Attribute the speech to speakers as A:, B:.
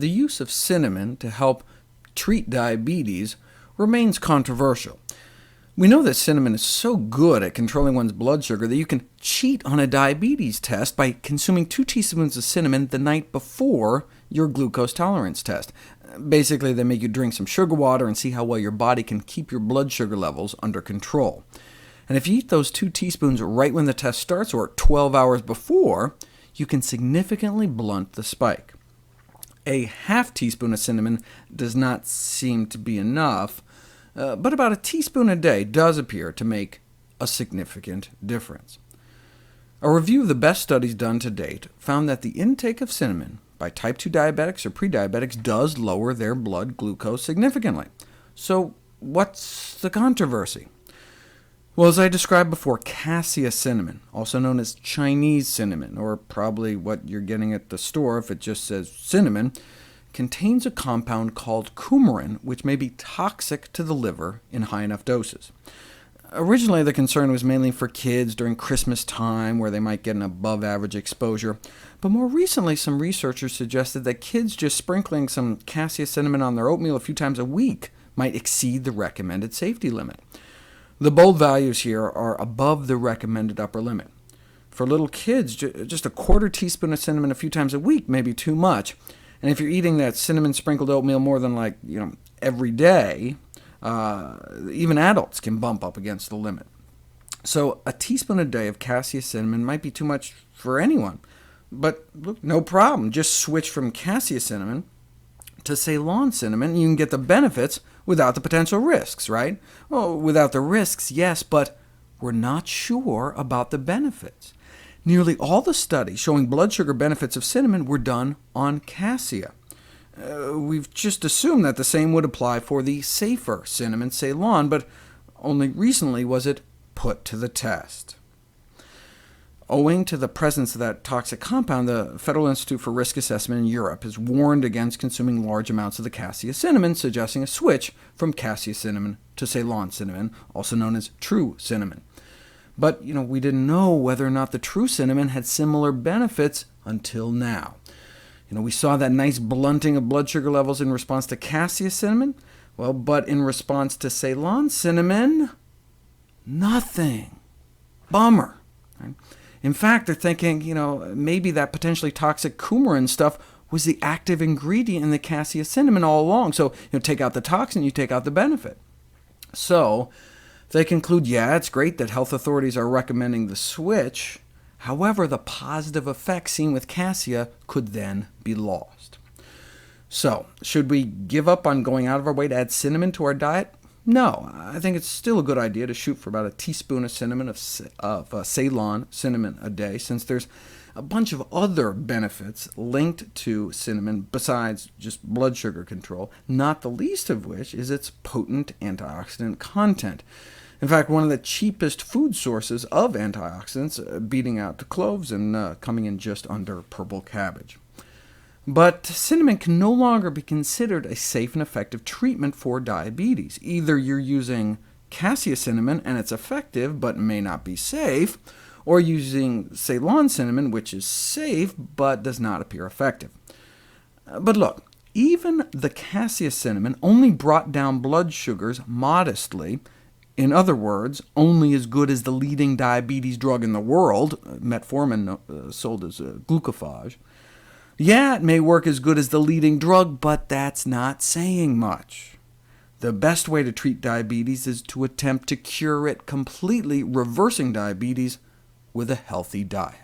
A: the use of cinnamon to help treat diabetes remains controversial. We know that cinnamon is so good at controlling one's blood sugar that you can cheat on a diabetes test by consuming 2 teaspoons of cinnamon the night before your glucose tolerance test. Basically, they make you drink some sugar water and see how well your body can keep your blood sugar levels under control. And if you eat those 2 teaspoons right when the test starts, or 12 hours before, you can significantly blunt the spike. A half teaspoon of cinnamon does not seem to be enough, but about a teaspoon a day does appear to make a significant difference. A review of the best studies done to date found that the intake of cinnamon by type 2 diabetics or prediabetics does lower their blood glucose significantly. So what's the controversy? Well, as I described before, cassia cinnamon, also known as Chinese cinnamon, or probably what you're getting at the store if it just says cinnamon, contains a compound called coumarin, which may be toxic to the liver in high enough doses. Originally, the concern was mainly for kids during Christmas time, where they might get an above-average exposure, but more recently some researchers suggested that kids just sprinkling some cassia cinnamon on their oatmeal a few times a week might exceed the recommended safety limit. The bold values here are above the recommended upper limit. For little kids, just a quarter teaspoon of cinnamon a few times a week may be too much, and if you're eating that cinnamon-sprinkled oatmeal more than every day, even adults can bump up against the limit. So a teaspoon a day of cassia cinnamon might be too much for anyone. But look, no problem. Just switch from cassia cinnamon to Ceylon cinnamon, and you can get the benefits without the potential risks, right? Well, without the risks, yes, but we're not sure about the benefits. Nearly all the studies showing blood sugar benefits of cinnamon were done on cassia. We've just assumed that the same would apply for the safer cinnamon Ceylon, but only recently was it put to the test. Owing to the presence of that toxic compound, the Federal Institute for Risk Assessment in Europe has warned against consuming large amounts of the cassia cinnamon, suggesting a switch from cassia cinnamon to Ceylon cinnamon, also known as true cinnamon. But we didn't know whether or not the true cinnamon had similar benefits until now. We saw that nice blunting of blood sugar levels in response to cassia cinnamon, but in response to Ceylon cinnamon, nothing. Bummer. Right? In fact, they're thinking, maybe that potentially toxic coumarin stuff was the active ingredient in the cassia cinnamon all along. So, take out the toxin, you take out the benefit. So they conclude, yeah, it's great that health authorities are recommending the switch. However, the positive effects seen with cassia could then be lost. So, should we give up on going out of our way to add cinnamon to our diet? No, I think it's still a good idea to shoot for about a teaspoon of cinnamon of Ceylon cinnamon a day, since there's a bunch of other benefits linked to cinnamon besides just blood sugar control, not the least of which is its potent antioxidant content. In fact, one of the cheapest food sources of antioxidants, beating out cloves and coming in just under purple cabbage. But cinnamon can no longer be considered a safe and effective treatment for diabetes. Either you're using cassia cinnamon and it's effective but may not be safe, or using Ceylon cinnamon, which is safe but does not appear effective. But look, even the cassia cinnamon only brought down blood sugars modestly. In other words, only as good as the leading diabetes drug in the world, metformin, sold as glucophage. Yeah, it may work as good as the leading drug, but that's not saying much. The best way to treat diabetes is to attempt to cure it completely, reversing diabetes with a healthy diet.